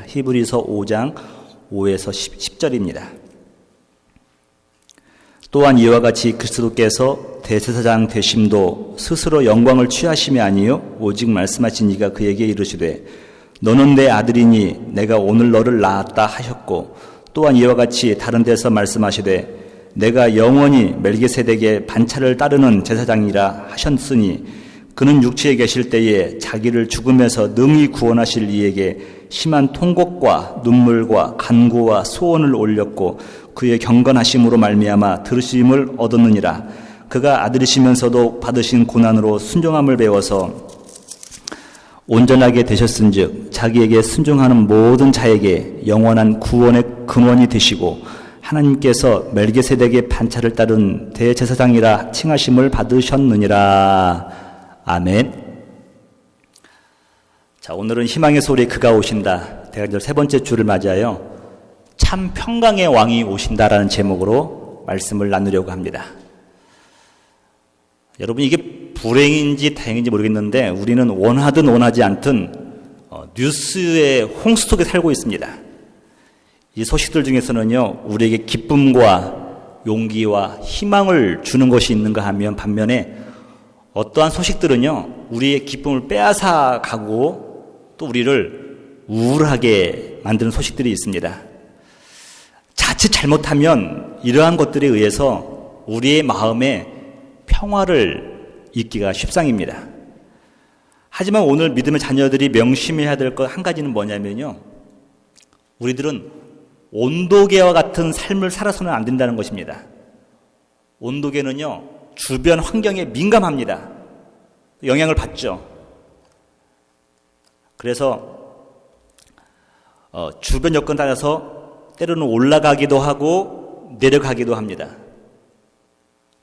히브리서 5장 5에서 10절입니다. 또한 이와 같이 그리스도께서 대제사장 되심도 스스로 영광을 취하심이 아니요 오직 말씀하신 이가 그에게 이르시되 너는 내 아들이니 내가 오늘 너를 낳았다 하셨고 또한 이와 같이 다른 데서 말씀하시되 내가 영원히 멜기세덱의 반차를 따르는 제사장이라 하셨으니 그는 육체에 계실 때에 자기를 죽음에서 능히 구원하실 이에게 심한 통곡과 눈물과 간구와 소원을 올렸고 그의 경건하심으로 말미암아 들으심을 얻었느니라. 그가 아들이시면서도 받으신 고난으로 순종함을 배워서 온전하게 되셨은즉 자기에게 순종하는 모든 자에게 영원한 구원의 근원이 되시고 하나님께서 멜기세덱의 반차를 따른 대제사장이라 칭하심을 받으셨느니라. 아멘. 자, 오늘은 희망의 소리 그가 오신다. 대간절 세 번째 주를 맞이하여 참 평강의 왕이 오신다라는 제목으로 말씀을 나누려고 합니다. 여러분, 이게 불행인지 다행인지 모르겠는데 우리는 원하든 원하지 않든 뉴스의 홍수 속에 살고 있습니다. 이 소식들 중에서는요, 우리에게 기쁨과 용기와 희망을 주는 것이 있는가 하면 반면에 어떠한 소식들은요, 우리의 기쁨을 빼앗아 가고 또 우리를 우울하게 만드는 소식들이 있습니다. 자칫 잘못하면 이러한 것들에 의해서 우리의 마음에 평화를 잊기가 쉽상입니다. 하지만 오늘 믿음의 자녀들이 명심해야 될 것 한 가지는 뭐냐면요, 우리들은 온도계와 같은 삶을 살아서는 안 된다는 것입니다. 온도계는요, 주변 환경에 민감합니다. 영향을 받죠. 그래서 주변 여건에 따라서 때로는 올라가기도 하고 내려가기도 합니다.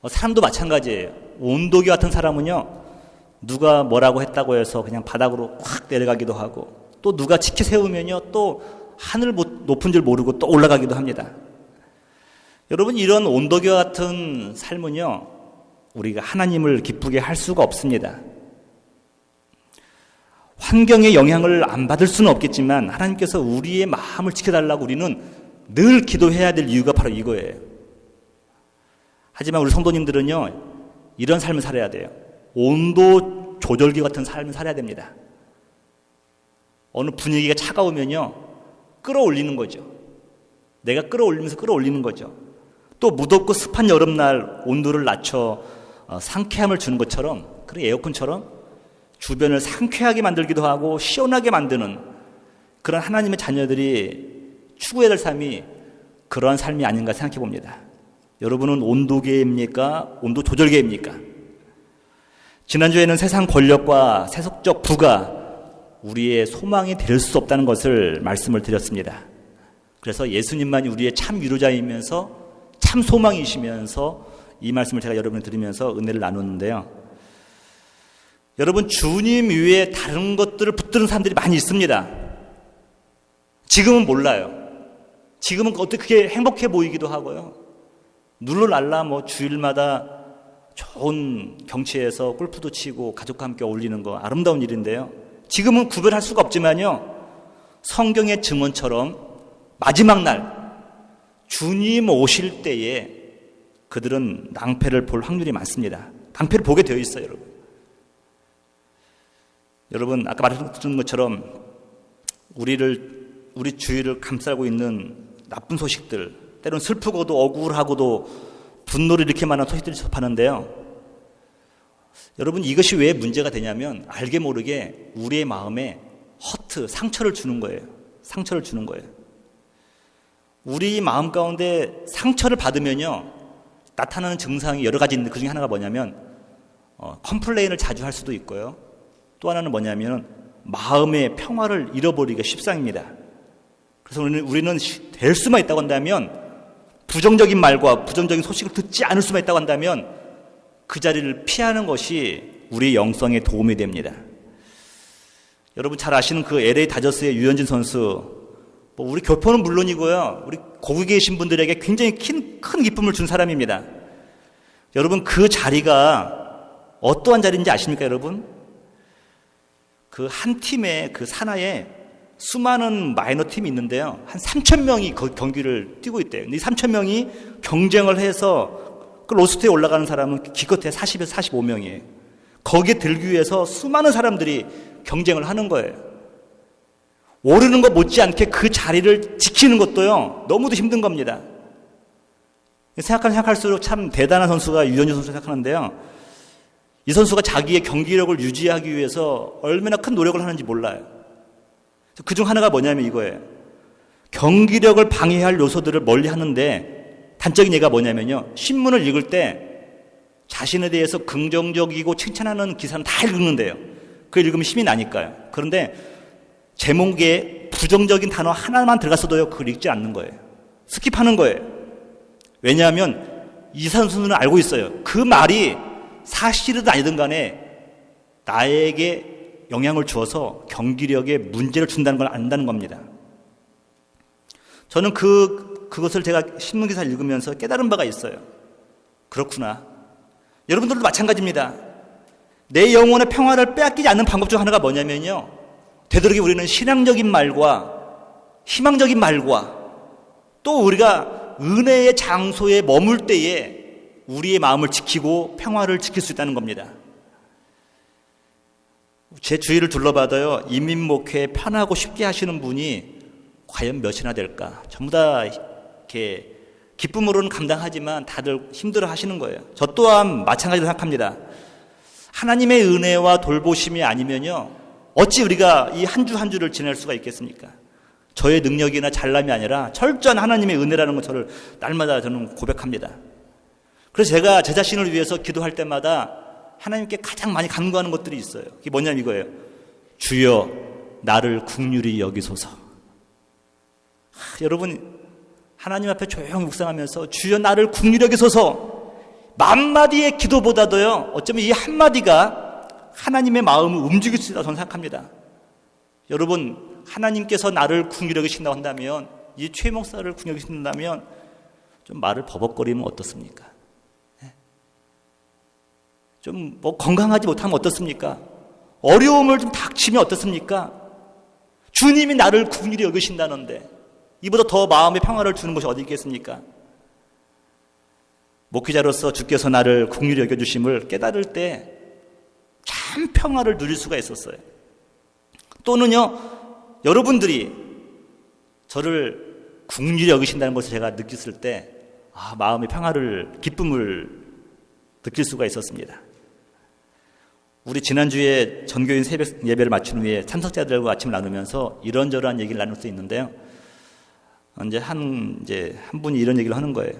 사람도 마찬가지예요. 온도계 같은 사람은요, 누가 뭐라고 했다고 해서 그냥 바닥으로 확 내려가기도 하고 또 누가 치켜 세우면요 또 하늘 높은 줄 모르고 또 올라가기도 합니다. 여러분, 이런 온도계와 같은 삶은요, 우리가 하나님을 기쁘게 할 수가 없습니다. 환경의 영향을 안 받을 수는 없겠지만 하나님께서 우리의 마음을 지켜달라고 우리는 늘 기도해야 될 이유가 바로 이거예요. 하지만 우리 성도님들은요, 이런 삶을 살아야 돼요. 온도 조절기 같은 삶을 살아야 됩니다. 어느 분위기가 차가우면요, 끌어올리는 거죠. 내가 끌어올리면서 끌어올리는 거죠. 또 무덥고 습한 여름날 온도를 낮춰 상쾌함을 주는 것처럼, 그런 에어컨처럼 주변을 상쾌하게 만들기도 하고 시원하게 만드는 그런 하나님의 자녀들이 추구해야 될 삶이 그러한 삶이 아닌가 생각해 봅니다. 여러분은 온도계입니까? 온도 조절계입니까? 지난주에는 세상 권력과 세속적 부가 우리의 소망이 될 수 없다는 것을 말씀을 드렸습니다. 그래서 예수님만이 우리의 참 위로자이면서 참 소망이시면서 이 말씀을 제가 여러분을 드리면서 은혜를 나누는데요. 여러분, 주님 위에 다른 것들을 붙드는 사람들이 많이 있습니다. 지금은 몰라요. 지금은 어떻게 그게 행복해 보이기도 하고요. 룰루랄라 주일마다 좋은 경치에서 골프도 치고 가족과 함께 어울리는 거 아름다운 일인데요. 지금은 구별할 수가 없지만요, 성경의 증언처럼 마지막 날 주님 오실 때에 그들은 낭패를 볼 확률이 많습니다. 낭패를 보게 되어 있어요, 여러분. 여러분, 아까 말씀드린 것처럼 우리 주위를 감싸고 있는 나쁜 소식들, 때로는 슬프고도 억울하고도 분노를 일으킬 만한 소식들을 접하는데요. 여러분, 이것이 왜 문제가 되냐면 알게 모르게 우리의 마음에 상처를 주는 거예요. 상처를 주는 거예요. 우리 마음 가운데 상처를 받으면요, 나타나는 증상이 여러 가지 있는데 그 중에 하나가 뭐냐면 컴플레인을 자주 할 수도 있고요. 또 하나는 뭐냐면 마음의 평화를 잃어버리기가 십상입니다. 그래서 우리는 될 수만 있다고 한다면, 부정적인 말과 부정적인 소식을 듣지 않을 수만 있다고 한다면 그 자리를 피하는 것이 우리의 영성에 도움이 됩니다. 여러분 잘 아시는 그 LA 다저스의 유현진 선수, 우리 교포는 물론이고요, 우리 거기 계신 분들에게 굉장히 큰 기쁨을 준 사람입니다. 여러분, 그 자리가 어떠한 자리인지 아십니까, 여러분? 그 한 팀의 그 산하에 수많은 마이너 팀이 있는데요. 한 3,000명이 경기를 뛰고 있대요. 근데 이 3,000명이 경쟁을 해서 그 로스트에 올라가는 사람은 기껏해 40에서 45명이에요. 거기에 들기 위해서 수많은 사람들이 경쟁을 하는 거예요. 오르는 것 못지않게 그 자리를 지키는 것도요, 너무도 힘든 겁니다. 생각할수록 참 대단한 선수가 유현진 선수 생각하는데요. 이 선수가 자기의 경기력을 유지하기 위해서 얼마나 큰 노력을 하는지 몰라요. 그중 하나가 뭐냐면 이거예요. 경기력을 방해할 요소들을 멀리 하는데 단적인 예가 뭐냐면요. 신문을 읽을 때 자신에 대해서 긍정적이고 칭찬하는 기사는 다 읽는데요. 그걸 읽으면 힘이 나니까요. 그런데 제목에 부정적인 단어 하나만 들어갔어도요, 그걸 읽지 않는 거예요. 스킵하는 거예요. 왜냐하면 이 선수는 알고 있어요. 그 말이 사실이든 아니든 간에 나에게 영향을 주어서 경기력에 문제를 준다는 걸 안다는 겁니다. 저는 그것을 제가 신문기사를 읽으면서 깨달은 바가 있어요. 그렇구나. 여러분들도 마찬가지입니다. 내 영혼의 평화를 빼앗기지 않는 방법 중 하나가 뭐냐면요. 되도록이 우리는 신앙적인 말과 희망적인 말과 또 우리가 은혜의 장소에 머물 때에 우리의 마음을 지키고 평화를 지킬 수 있다는 겁니다. 제 주위를 둘러봐도요, 인민목회 편하고 쉽게 하시는 분이 과연 몇이나 될까? 전부 다 이렇게 기쁨으로는 감당하지만 다들 힘들어 하시는 거예요. 저 또한 마찬가지로 생각합니다. 하나님의 은혜와 돌보심이 아니면요, 어찌 우리가 이 한 주 한 주를 지낼 수가 있겠습니까? 저의 능력이나 잘남이 아니라 철저한 하나님의 은혜라는 걸 저를 날마다 저는 고백합니다. 그래서 제가 제 자신을 위해서 기도할 때마다 하나님께 가장 많이 간구하는 것들이 있어요. 그게 뭐냐면 이거예요. 주여 나를 긍휼히 여기소서. 여러분 하나님 앞에 조용히 묵상하면서 주여 나를 긍휼히 여기소서, 만마디의 기도보다도요, 어쩌면 이 한마디가 하나님의 마음을 움직일 수 있다고 저는 생각합니다. 여러분 하나님께서 나를 긍휼히 여기신다고 한다면, 이 최 목사를 긍휼히 여기신다면 좀 말을 버벅거리면 어떻습니까? 좀 뭐 건강하지 못하면 어떻습니까? 어려움을 좀 닥치면 어떻습니까? 주님이 나를 긍휼히 여기신다는데 이보다 더 마음의 평화를 주는 것이 어디 있겠습니까? 목회자로서 주께서 나를 긍휼히 여겨주심을 깨달을 때 참 평화를 누릴 수가 있었어요. 또는요, 여러분들이 저를 긍휼히 여기신다는 것을 제가 느꼈을 때 마음의 평화를, 기쁨을 느낄 수가 있었습니다. 우리 지난주에 전교인 새벽 예배를 마친 후에 참석자들과 아침을 나누면서 이런저런 얘기를 나눌 수 있는데요. 이제 한 분이 이런 얘기를 하는 거예요.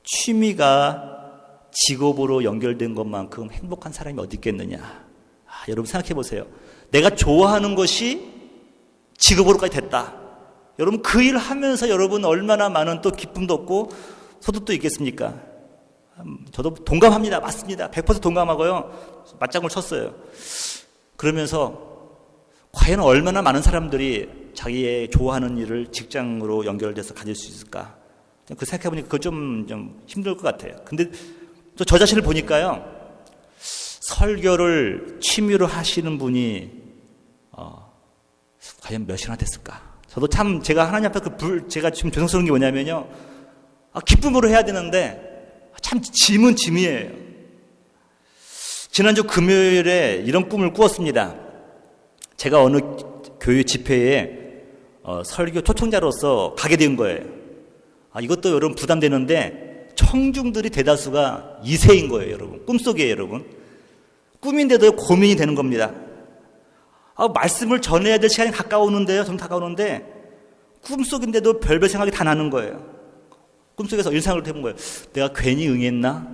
취미가 직업으로 연결된 것만큼 행복한 사람이 어디 있겠느냐. 여러분 생각해 보세요. 내가 좋아하는 것이 직업으로까지 됐다. 여러분 그 일을 하면서 여러분 얼마나 많은 또 기쁨도 얻고 소득도 있겠습니까? 저도 동감합니다. 맞습니다. 100% 동감하고요. 맞장구를 쳤어요. 그러면서 과연 얼마나 많은 사람들이 자기의 좋아하는 일을 직장으로 연결돼서 가질 수 있을까? 그 생각해보니까 그거 좀 힘들 것 같아요. 근데 또 저 자신을 보니까요, 설교를 취미로 하시는 분이 과연 몇이나 됐을까? 저도 참 제가 하나님 앞에 제가 지금 죄송스러운 게 뭐냐면요, 기쁨으로 해야 되는데 참 짐은 짐이에요. 지난주 금요일에 이런 꿈을 꾸었습니다. 제가 어느 교회 집회에 설교 초청자로서 가게 된 거예요. 이것도 여러분 부담되는데 청중들이 대다수가 2세인 거예요, 여러분. 꿈속이에요, 여러분. 꿈인데도 고민이 되는 겁니다. 말씀을 전해야 될 시간이 가까우는데요, 좀 다가오는데 꿈속인데도 별별 생각이 다 나는 거예요. 꿈속에서 일상을 해본 거예요. 내가 괜히 응했나?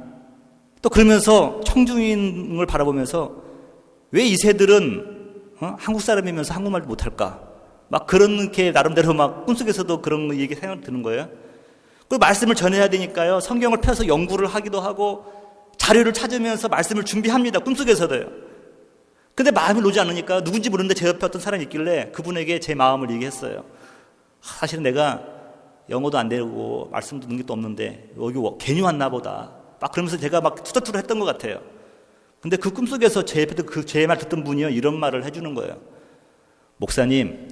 또 그러면서 청중인을 바라보면서 왜 이 새들은 한국 사람이면서 한국말도 못할까? 막 그렇게 나름대로 막 꿈속에서도 그런 얘기 생각이 드는 거예요. 그 말씀을 전해야 되니까요, 성경을 펴서 연구를 하기도 하고 자료를 찾으면서 말씀을 준비합니다. 꿈속에서도요. 근데 마음이 놓지 않으니까 누군지 모르는데 제 옆에 어떤 사람이 있길래 그분에게 제 마음을 얘기했어요. 사실은 내가 영어도 안 되고 말씀도 듣는 것도 없는데 여기 괜히 왔나 보다. 막 그러면서 제가 막 투덜투덜 했던 것 같아요. 근데 그 꿈속에서 제 말 듣던 분이요, 이런 말을 해주는 거예요. 목사님,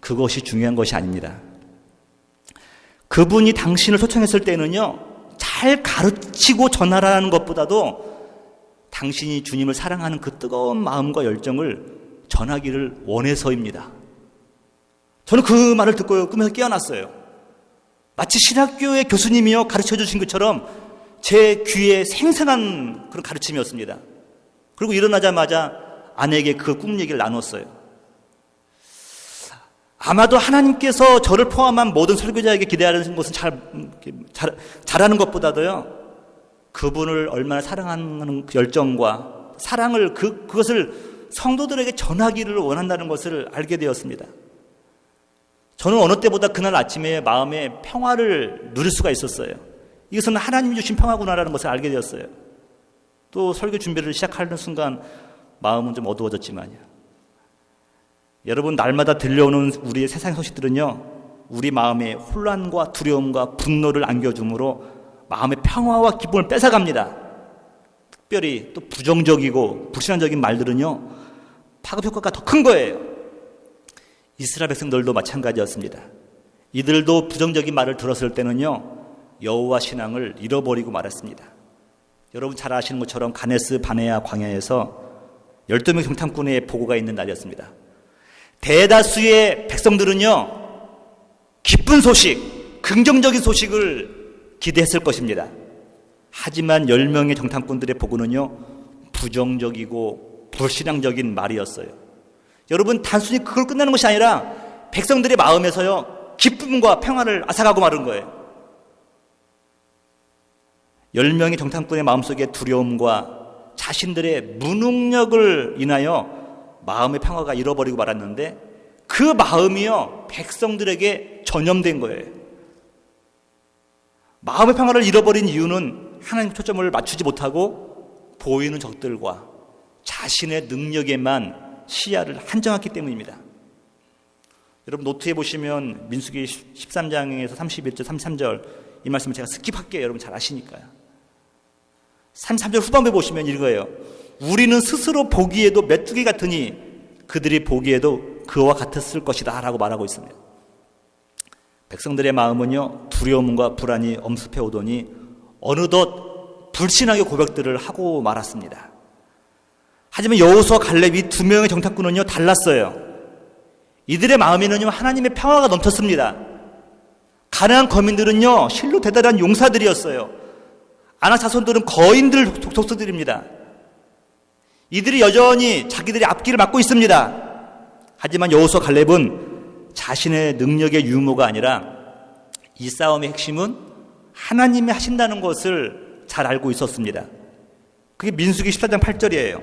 그것이 중요한 것이 아닙니다. 그분이 당신을 초청했을 때는요, 잘 가르치고 전하라는 것보다도 당신이 주님을 사랑하는 그 뜨거운 마음과 열정을 전하기를 원해서입니다. 저는 그 말을 듣고 꿈에서 깨어났어요. 마치 신학교의 교수님이요 가르쳐 주신 것처럼 제 귀에 생생한 그런 가르침이었습니다. 그리고 일어나자마자 아내에게 그 꿈 얘기를 나눴어요. 아마도 하나님께서 저를 포함한 모든 설교자에게 기대하는 것은 잘하는 것보다도요, 그분을 얼마나 사랑하는 그 열정과 사랑을 그것을 성도들에게 전하기를 원한다는 것을 알게 되었습니다. 저는 어느 때보다 그날 아침에 마음의 평화를 누릴 수가 있었어요. 이것은 하나님이 주신 평화구나라는 것을 알게 되었어요. 또 설교 준비를 시작하는 순간 마음은 좀 어두워졌지만요. 여러분, 날마다 들려오는 우리의 세상 소식들은요, 우리 마음에 혼란과 두려움과 분노를 안겨주므로 마음의 평화와 기쁨을 뺏어갑니다. 특별히 또 부정적이고 불신앙적인 말들은요, 파급 효과가 더 큰 거예요. 이스라엘 백성들도 마찬가지였습니다. 이들도 부정적인 말을 들었을 때는요, 여호와 신앙을 잃어버리고 말았습니다. 여러분 잘 아시는 것처럼 가네스 바네아 광야에서 12명 정탐꾼의 보고가 있는 날이었습니다. 대다수의 백성들은요, 기쁜 소식, 긍정적인 소식을 기대했을 것입니다. 하지만 10명의 정탐꾼들의 보고는요, 부정적이고 불신앙적인 말이었어요. 여러분, 단순히 그걸 끝내는 것이 아니라 백성들의 마음에서요, 기쁨과 평화를 앗아가고 마른 거예요. 10명의 정탐꾼의 마음속에 두려움과 자신들의 무능력을 인하여 마음의 평화가 잃어버리고 말았는데, 그 마음이요, 백성들에게 전염된 거예요. 마음의 평화를 잃어버린 이유는 하나님 초점을 맞추지 못하고 보이는 적들과 자신의 능력에만 시야를 한정했기 때문입니다. 여러분 노트에 보시면 민수기 13장에서 31절, 33절 이 말씀을 제가 스킵할게요. 여러분 잘 아시니까요. 33절 후반부에 보시면 이거예요. 우리는 스스로 보기에도 메뚜기 같으니 그들이 보기에도 그와 같았을 것이다 라고 말하고 있습니다. 백성들의 마음은요, 두려움과 불안이 엄습해 오더니 어느덧 불신하게 고백들을 하고 말았습니다. 하지만 여호수아 갈렙 이 2명의 정탐꾼은요, 달랐어요. 이들의 마음에는요, 하나님의 평화가 넘쳤습니다. 가나안 거민들은요, 실로 대단한 용사들이었어요. 아낙 자손들은 거인들 족속들입니다. 이들이 여전히 자기들의 앞길을 막고 있습니다. 하지만 여호수아 갈렙은 자신의 능력의 유무가 아니라 이 싸움의 핵심은 하나님이 하신다는 것을 잘 알고 있었습니다. 그게 민수기 14장 8절이에요.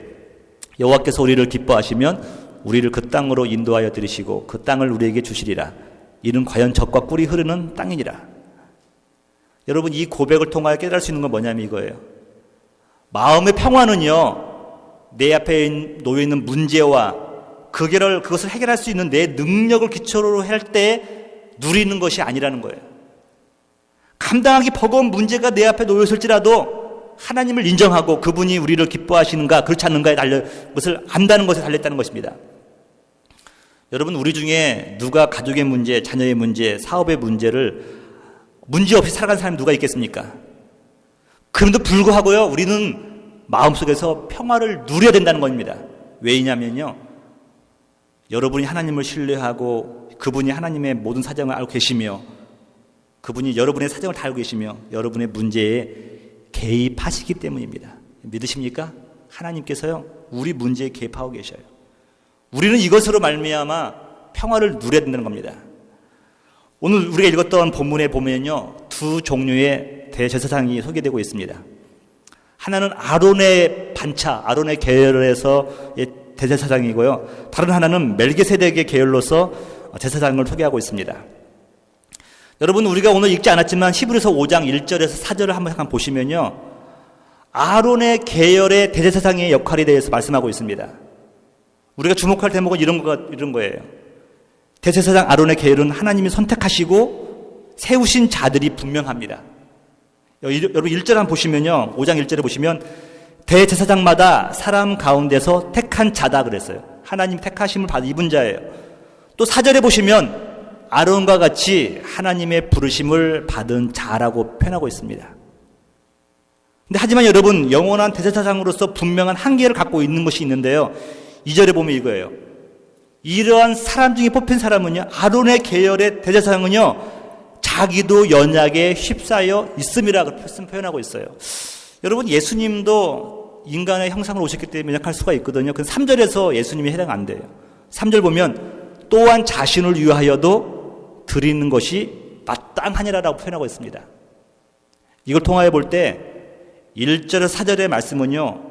여호와께서 우리를 기뻐하시면 우리를 그 땅으로 인도하여 들이시고 그 땅을 우리에게 주시리라. 이는 과연 젖과 꿀이 흐르는 땅이니라. 여러분, 이 고백을 통하여 깨달을 수 있는 건 뭐냐면 이거예요. 마음의 평화는요, 내 앞에 놓여있는 문제와 그것을 해결할 수 있는 내 능력을 기초로 할 때 누리는 것이 아니라는 거예요. 감당하기 버거운 문제가 내 앞에 놓여있을지라도 하나님을 인정하고 그분이 우리를 기뻐하시는가 그렇지 않는가에 달려 것을 안다는 것에 달렸다는 것입니다. 여러분, 우리 중에 누가 가족의 문제, 자녀의 문제, 사업의 문제를 문제 없이 살아가는 사람이 누가 있겠습니까? 그럼에도 불구하고요, 우리는 마음속에서 평화를 누려야 된다는 겁니다. 왜냐면요, 여러분이 하나님을 신뢰하고 그분이 하나님의 모든 사정을 알고 계시며 그분이 여러분의 사정을 다 알고 계시며 여러분의 문제에 개입하시기 때문입니다. 믿으십니까? 하나님께서요, 우리 문제에 개입하고 계셔요. 우리는 이것으로 말미암아 평화를 누려야 된다는 겁니다. 오늘 우리가 읽었던 본문에 보면요, 2 종류의 대제사장이 소개되고 있습니다. 하나는 아론의 반차, 아론의 계열에서 대제사장이고요. 다른 하나는 멜기세덱의 계열로서 제사장을 소개하고 있습니다. 여러분, 우리가 오늘 읽지 않았지만 히브리서 5장 1절에서 4절을 한번 잠깐 보시면요, 아론의 계열의 대제사장의 역할에 대해서 말씀하고 있습니다. 우리가 주목할 대목은 이런 거예요. 대제사장 아론의 계열은 하나님이 선택하시고 세우신 자들이 분명합니다. 여러분 1절 한번 보시면요, 5장 1절에 보시면 대제사장마다 사람 가운데서 택한 자다 그랬어요. 하나님 택하심을 받은 입은 자예요. 또 4절에 보시면 아론과 같이 하나님의 부르심을 받은 자라고 표현하고 있습니다. 근데 하지만 여러분, 영원한 대제사장으로서 분명한 한계를 갖고 있는 것이 있는데요. 2절에 보면 이거예요. 이러한 사람 중에 뽑힌 사람은요, 아론의 계열의 대제사장은요, 자기도 연약에 휩싸여 있음이라고 표현하고 있어요. 여러분, 예수님도 인간의 형상으로 오셨기 때문에 연약할 수가 있거든요. 그 3절에서 예수님이 해당 안 돼요. 3절 보면 또한 자신을 위하여도 드리는 것이 마땅하니라라고 표현하고 있습니다. 이걸 통하여 볼 때 1절에서 4절의 말씀은요,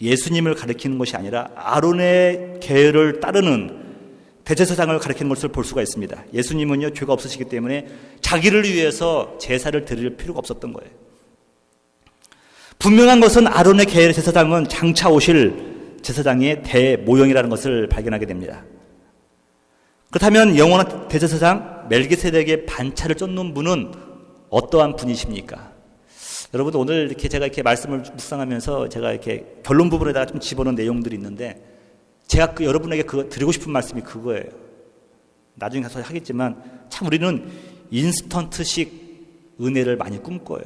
예수님을 가리키는 것이 아니라 아론의 계열을 따르는 대제사장을 가리키는 것을 볼 수가 있습니다. 예수님은요, 죄가 없으시기 때문에 자기를 위해서 제사를 드릴 필요가 없었던 거예요. 분명한 것은 아론의 계열의 제사장은 장차 오실 제사장의 대모형이라는 것을 발견하게 됩니다. 그렇다면 영원한 대제사장 멜기세덱의 반차를 쫓는 분은 어떠한 분이십니까? 여러분, 오늘 이렇게 제가 이렇게 말씀을 묵상하면서 제가 이렇게 결론 부분에다가 좀 집어넣은 내용들이 있는데, 제가 여러분에게 드리고 싶은 말씀이 그거예요. 나중에 가서 하겠지만, 참 우리는 인스턴트식 은혜를 많이 꿈꿔요.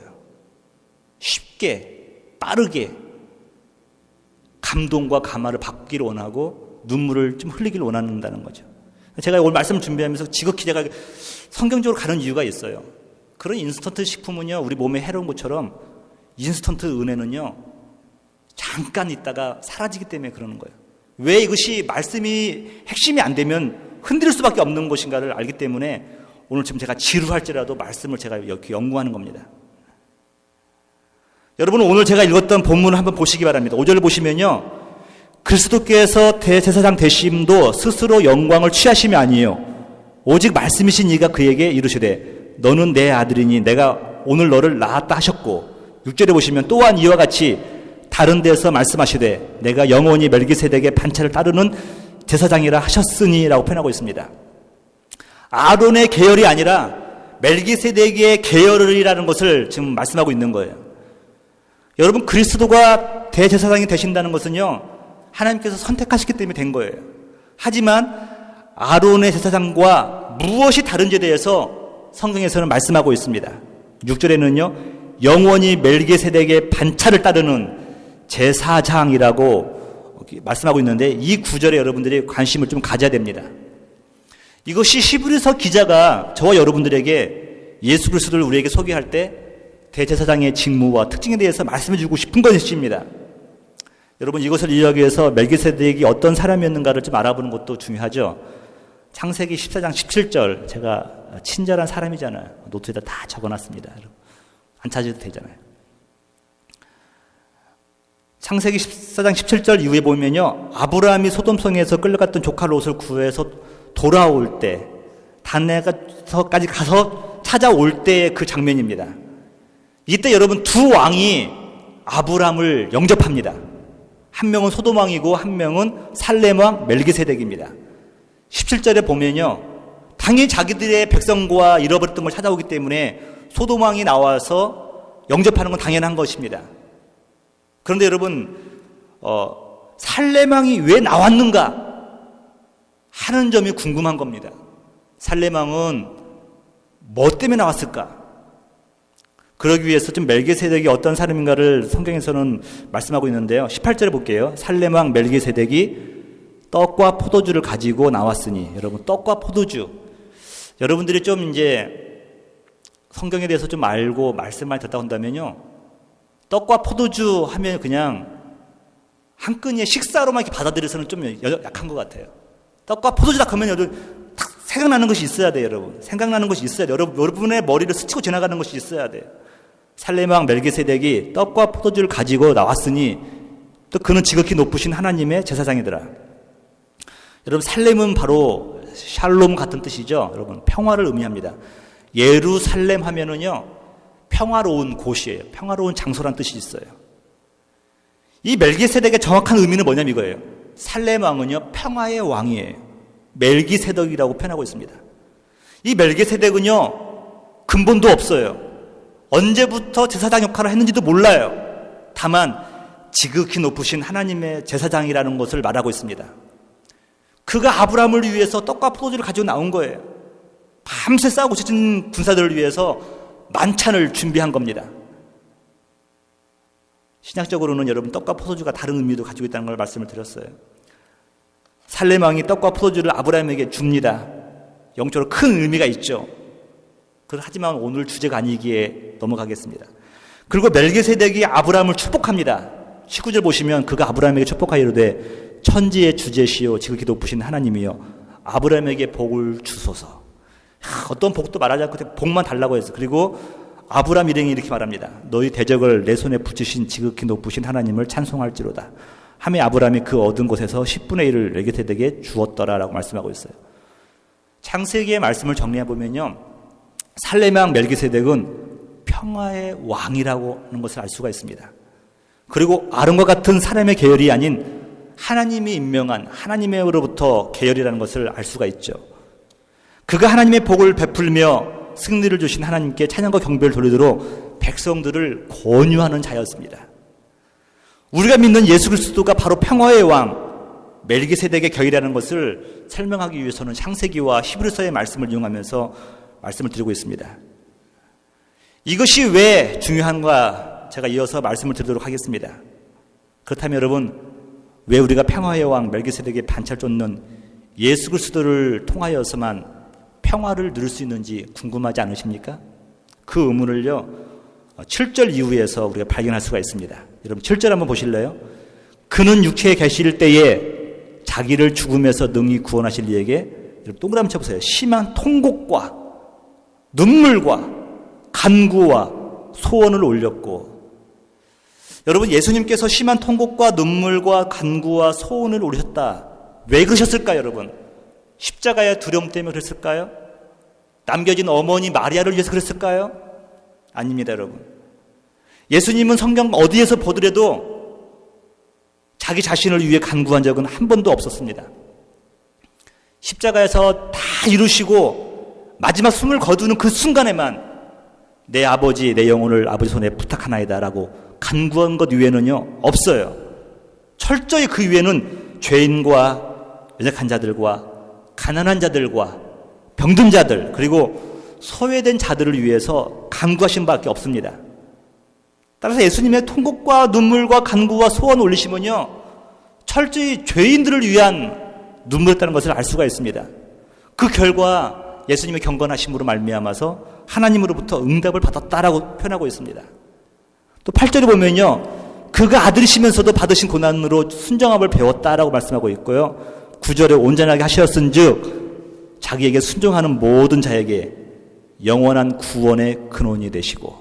쉽게, 빠르게, 감동과 감화를 받기를 원하고, 눈물을 좀 흘리기를 원한다는 거죠. 제가 오늘 말씀을 준비하면서 지극히 제가 성경적으로 가는 이유가 있어요. 그런 인스턴트 식품은요, 우리 몸에 해로운 것처럼 인스턴트 은혜는요, 잠깐 있다가 사라지기 때문에 그러는 거예요. 왜 이것이 말씀이 핵심이 안 되면 흔들릴 수밖에 없는 것인가를 알기 때문에 오늘 지금 제가 지루할지라도 말씀을 제가 이렇게 연구하는 겁니다. 여러분, 오늘 제가 읽었던 본문을 한번 보시기 바랍니다. 5절을 보시면요, 그리스도께서 대제사장 되심도 스스로 영광을 취하심이 아니에요. 오직 말씀이신 이가 그에게 이르시되 너는 내 아들이니 내가 오늘 너를 낳았다 하셨고, 6절에 보시면 또한 이와 같이 다른 데서 말씀하시되 내가 영원히 멜기세덱의 반차를 따르는 제사장이라 하셨으니 라고 표현하고 있습니다. 아론의 계열이 아니라 멜기세덱의 계열이라는 것을 지금 말씀하고 있는 거예요. 여러분, 그리스도가 대제사장이 되신다는 것은요, 하나님께서 선택하시기 때문에 된 거예요. 하지만 아론의 제사장과 무엇이 다른지에 대해서 성경에서는 말씀하고 있습니다. 6절에는요, 영원히 멜기세덱의 반차를 따르는 제사장이라고 말씀하고 있는데, 이 구절에 여러분들이 관심을 좀 가져야 됩니다. 이것이 히브리서 기자가 저와 여러분들에게 예수 그리스도를 우리에게 소개할 때 대제사장의 직무와 특징에 대해서 말씀해 주고 싶은 것입니다. 여러분, 이것을 이해하기 위해서 멜기세덱이 어떤 사람이었는가를 좀 알아보는 것도 중요하죠. 창세기 14장 17절, 제가 친절한 사람이잖아요. 노트에다 다 적어놨습니다. 안 찾아도 되잖아요. 창세기 14장 17절 이후에 보면요, 아브라함이 소돔성에서 끌려갔던 조카 롯을 구해서 돌아올 때, 단에서까지 가서 찾아올 때의 그 장면입니다. 이때 여러분, 두 왕이 아브라함을 영접합니다. 한 명은 소돔 왕이고 한 명은 살렘 왕 멜기세덱입니다. 17절에 보면요, 당연히 자기들의 백성과 잃어버렸던 걸 찾아오기 때문에 소돔 왕이 나와서 영접하는 건 당연한 것입니다. 그런데 여러분, 살렘 왕이 왜 나왔는가 하는 점이 궁금한 겁니다. 살렘 왕은 뭐 때문에 나왔을까? 그러기 위해서 좀 멜기세덱이 어떤 사람인가를 성경에서는 말씀하고 있는데요. 18절에 볼게요. 살렘 왕 멜기세덱이 떡과 포도주를 가지고 나왔으니, 여러분, 떡과 포도주. 여러분들이 좀 이제 성경에 대해서 좀 알고 말씀 많이 듣다 본다면요, 떡과 포도주 하면 그냥 한 끈의 식사로만 이렇게 받아들여서는 좀 약한 것 같아요. 떡과 포도주다 하면 여러분 딱 생각나는 것이 있어야 돼요, 여러분. 생각나는 것이 있어야 돼요. 여러분의 머리를 스치고 지나가는 것이 있어야 돼요. 살렘 왕 멜기세덱이 떡과 포도주를 가지고 나왔으니 또 그는 지극히 높으신 하나님의 제사장이더라. 여러분, 살렘은 바로 샬롬 같은 뜻이죠. 여러분, 평화를 의미합니다. 예루살렘 하면은요, 평화로운 곳이에요. 평화로운 장소란 뜻이 있어요. 이 멜기세덱의 정확한 의미는 뭐냐면 이거예요. 살렘 왕은요, 평화의 왕이에요. 멜기세덱이라고 표현하고 있습니다. 이 멜기세덱은요, 근본도 없어요. 언제부터 제사장 역할을 했는지도 몰라요. 다만 지극히 높으신 하나님의 제사장이라는 것을 말하고 있습니다. 그가 아브라함을 위해서 떡과 포도주를 가지고 나온 거예요. 밤새 싸우고 지친 군사들을 위해서 만찬을 준비한 겁니다. 신학적으로는 여러분 떡과 포도주가 다른 의미도 가지고 있다는 걸 말씀을 드렸어요. 살렘 왕이 떡과 포도주를 아브라함에게 줍니다. 영적으로 큰 의미가 있죠. 하지만 오늘 주제가 아니기에 넘어가겠습니다. 그리고 멜기세덱이 아브라함을 축복합니다. 19절 보시면 그가 아브라함에게 축복하이로되 천지의 주제시요 지극히 높으신 하나님이여 아브라함에게 복을 주소서. 어떤 복도 말하지 않고 복만 달라고 했어요. 그리고 아브라함 일행이 이렇게 말합니다. 너희 대적을 내 손에 붙이신 지극히 높으신 하나님을 찬송할지로다. 하매 아브라함이 그 얻은 곳에서 10분의 1을 멜기세덱에게 주었더라라고 말씀하고 있어요. 창세기의 말씀을 정리해 보면요, 살렘 왕 멜기세덱은 평화의 왕이라고 하는 것을 알 수가 있습니다. 그리고 아론과 같은 사람의 계열이 아닌 하나님이 임명한 하나님으로부터 계열이라는 것을 알 수가 있죠. 그가 하나님의 복을 베풀며 승리를 주신 하나님께 찬양과 경배를 돌리도록 백성들을 권유하는 자였습니다. 우리가 믿는 예수 그리스도가 바로 평화의 왕 멜기세덱의 계열이라는 것을 설명하기 위해서는 창세기와 히브리서의 말씀을 이용하면서 말씀을 드리고 있습니다. 이것이 왜 중요한가 제가 이어서 말씀을 드리도록 하겠습니다. 그렇다면 여러분, 왜 우리가 평화의 왕 멜기세덱의 반차를 쫓는 예수 그리스도를 통하여서만 평화를 누릴 수 있는지 궁금하지 않으십니까? 그 의문을요 7절 이후에서 우리가 발견할 수가 있습니다. 여러분 7절 한번 보실래요? 그는 육체에 계실 때에 자기를 죽음에서 능히 구원하실 이에게, 여러분 동그라미 쳐보세요. 심한 통곡과 눈물과 간구와 소원을 올렸고, 여러분 예수님께서 심한 통곡과 눈물과 간구와 소원을 올리셨다. 왜 그러셨을까요, 여러분? 십자가의 두려움 때문에 그랬을까요? 남겨진 어머니 마리아를 위해서 그랬을까요? 아닙니다, 여러분. 예수님은 성경 어디에서 보더라도 자기 자신을 위해 간구한 적은 한 번도 없었습니다. 십자가에서 다 이루시고 마지막 숨을 거두는 그 순간에만 내 아버지, 내 영혼을 아버지 손에 부탁하나이다 라고 간구한 것 위에는요 없어요. 철저히 그 위에는 죄인과 연약한 자들과 가난한 자들과 병든 자들, 그리고 소외된 자들을 위해서 간구하신 밖에 없습니다. 따라서 예수님의 통곡과 눈물과 간구와 소원 올리시면요 철저히 죄인들을 위한 눈물이었다는 것을 알 수가 있습니다. 그 결과 예수님의 경건하심으로 말미암아서 하나님으로부터 응답을 받았다라고 표현하고 있습니다. 또 8절에 보면요 그가 아들이시면서도 받으신 고난으로 순정함을 배웠다라고 말씀하고 있고요, 9절에 온전하게 하셨은즉 자기에게 순종하는 모든 자에게 영원한 구원의 근원이 되시고.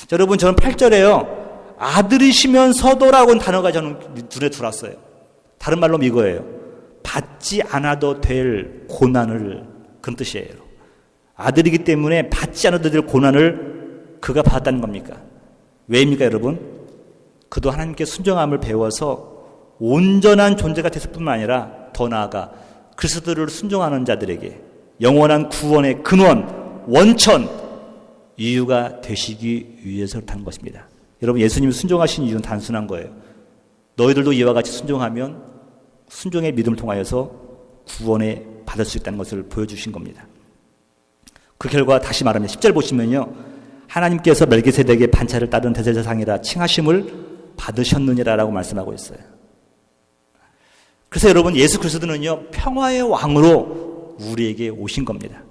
자, 여러분 저는 8절에요 아들이시면서도라고 하는 단어가 저는 눈에 들어왔어요. 다른 말로 이거예요. 받지 않아도 될 고난을, 그런 뜻이에요. 아들이기 때문에 받지 않아도 될 고난을 그가 받았다는 겁니까? 왜입니까, 여러분? 그도 하나님께 순종함을 배워서 온전한 존재가 됐을 뿐만 아니라 더 나아가 그리스도를 순종하는 자들에게 영원한 구원의 근원, 원천, 이유가 되시기 위해서 그렇다는 것입니다. 여러분 예수님이 순종하신 이유는 단순한 거예요. 너희들도 이와 같이 순종하면 순종의 믿음을 통하여서 구원에 받을 수 있다는 것을 보여주신 겁니다. 그 결과 다시 말하면 10절 보시면요 하나님께서 멜기세덱의 반차를 따른 대제사장이라 칭하심을 받으셨느니라라고 말씀하고 있어요. 그래서 여러분 예수 그리스도는요 평화의 왕으로 우리에게 오신 겁니다.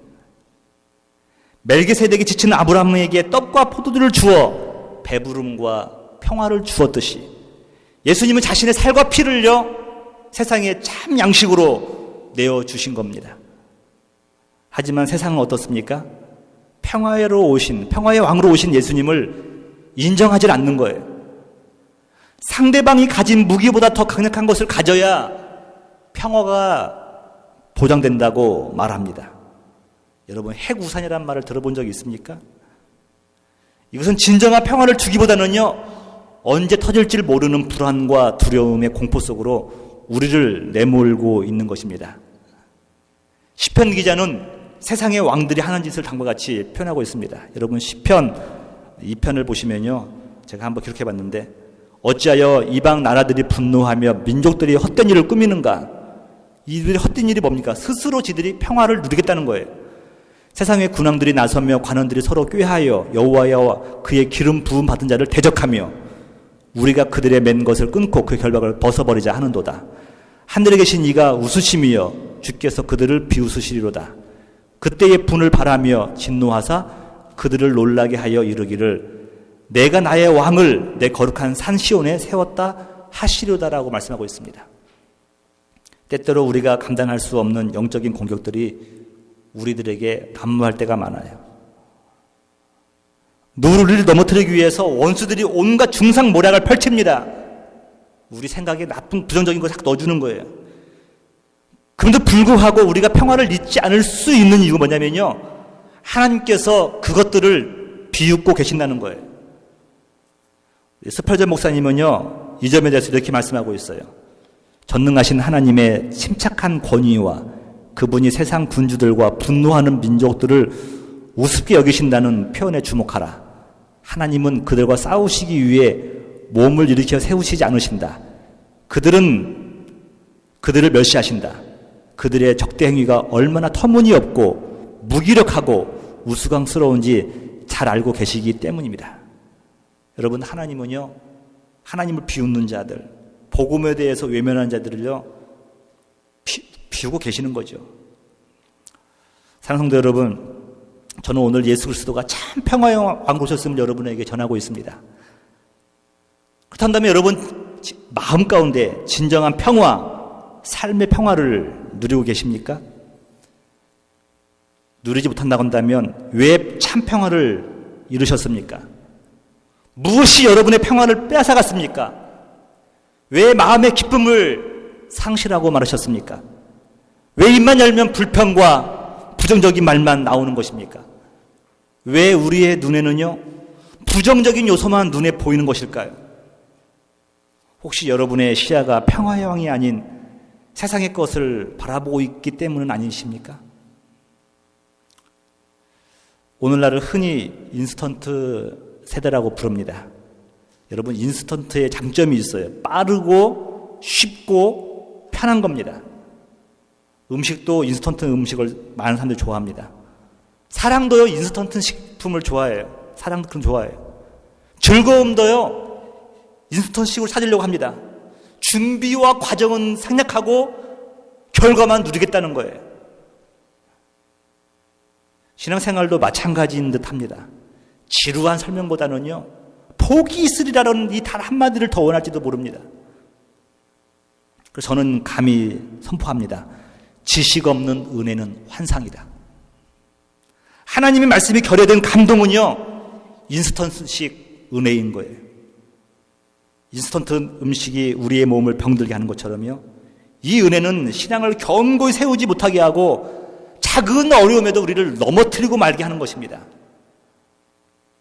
멜기세덱이 지친 아브라함에게 떡과 포도주를 주어 배부름과 평화를 주었듯이 예수님은 자신의 살과 피를요 세상에 참 양식으로 내어주신 겁니다. 하지만 세상은 어떻습니까? 평화의 왕으로 오신 예수님을 인정하지 않는 거예요. 상대방이 가진 무기보다 더 강력한 것을 가져야 평화가 보장된다고 말합니다. 여러분 핵우산이라는 말을 들어본 적이 있습니까? 이것은 진정한 평화를 주기보다는요 언제 터질지 모르는 불안과 두려움의 공포 속으로 우리를 내몰고 있는 것입니다. 시편 기자는 세상의 왕들이 하는 짓을 다음과 같이 표현하고 있습니다. 여러분 시편 2편을 보시면요 제가 한번 기록해 봤는데, 어찌하여 이방 나라들이 분노하며 민족들이 헛된 일을 꾸미는가? 이들이 헛된 일이 뭡니까? 스스로 지들이 평화를 누리겠다는 거예요. 세상의 군왕들이 나서며 관원들이 서로 꾀하여 여호와와 그의 기름 부음 받은 자를 대적하며 우리가 그들의 맨 것을 끊고 그 결박을 벗어버리자 하는도다. 하늘에 계신 이가 웃으시며 주께서 그들을 비웃으시리로다. 그때의 분을 바라며 진노하사 그들을 놀라게 하여 이르기를 내가 나의 왕을 내 거룩한 산 시온에 세웠다 하시리로다라고 말씀하고 있습니다. 때때로 우리가 감당할 수 없는 영적인 공격들이 우리들에게 난무할 때가 많아요. 우리를 넘어뜨리기 위해서 원수들이 온갖 중상모략을 펼칩니다. 우리 생각에 나쁜 부정적인 걸 자꾸 넣어주는 거예요. 그런데 불구하고 우리가 평화를 잊지 않을 수 있는 이유가 뭐냐면요, 하나님께서 그것들을 비웃고 계신다는 거예요. 스펄전 목사님은요, 이 점에 대해서 이렇게 말씀하고 있어요. 전능하신 하나님의 침착한 권위와 그분이 세상 군주들과 분노하는 민족들을 우습게 여기신다는 표현에 주목하라. 하나님은 그들과 싸우시기 위해 몸을 일으켜 세우시지 않으신다. 그들은 그들을 멸시하신다. 그들의 적대 행위가 얼마나 터무니없고 무기력하고 우스꽝스러운지 잘 알고 계시기 때문입니다. 여러분, 하나님은요, 하나님을 비웃는 자들, 복음에 대해서 외면하는 자들을요, 비우고 계시는 거죠. 사랑하는 성도 여러분, 저는 오늘 예수 그리스도가 참 평화의 왕이셨음을 여러분에게 전하고 있습니다. 그렇다면 여러분 마음 가운데 진정한 평화, 삶의 평화를 누리고 계십니까? 누리지 못한다고 한다면 왜 참 평화를 이루셨습니까? 무엇이 여러분의 평화를 빼앗아갔습니까? 왜 마음의 기쁨을 상실하고 말하셨습니까? 왜 입만 열면 불평과 부정적인 말만 나오는 것입니까? 왜 우리의 눈에는요, 부정적인 요소만 눈에 보이는 것일까요? 혹시 여러분의 시야가 평화의 왕이 아닌 세상의 것을 바라보고 있기 때문은 아니십니까? 오늘날을 흔히 인스턴트 세대라고 부릅니다. 여러분, 인스턴트의 장점이 있어요. 빠르고 쉽고 편한 겁니다. 음식도 인스턴트 음식을 많은 사람들이 좋아합니다. 사랑도요, 인스턴트 식품을 좋아해요. 사랑도 그럼 좋아해요. 즐거움도요, 인스턴트식으로 찾으려고 합니다. 준비와 과정은 생략하고 결과만 누리겠다는 거예요. 신앙생활도 마찬가지인 듯 합니다. 지루한 설명보다는요, 복이 있으리라는 이 단 한마디를 더 원할지도 모릅니다. 그래서 저는 감히 선포합니다. 지식 없는 은혜는 환상이다. 하나님의 말씀이 결여된 감동은요, 인스턴트식 은혜인 거예요. 인스턴트 음식이 우리의 몸을 병들게 하는 것처럼요, 이 은혜는 신앙을 견고히 세우지 못하게 하고 작은 어려움에도 우리를 넘어뜨리고 말게 하는 것입니다.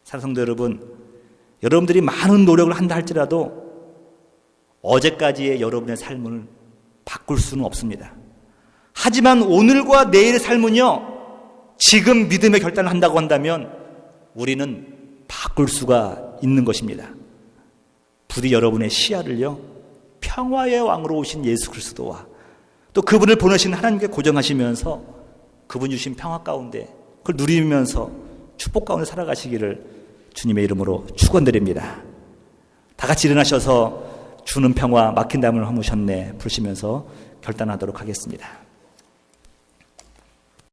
사랑하는 성도 여러분, 여러분들이 많은 노력을 한다 할지라도 어제까지의 여러분의 삶을 바꿀 수는 없습니다. 하지만 오늘과 내일의 삶은요, 지금 믿음의 결단을 한다고 한다면 우리는 바꿀 수가 있는 것입니다. 부디 여러분의 시야를요, 평화의 왕으로 오신 예수 그리스도와 또 그분을 보내신 하나님께 고정하시면서 그분 주신 평화 가운데 그걸 누리면서 축복 가운데 살아가시기를 주님의 이름으로 축원드립니다. 다 같이 일어나셔서 주는 평화 막힌 담을 허무셨네 부르시면서 결단하도록 하겠습니다.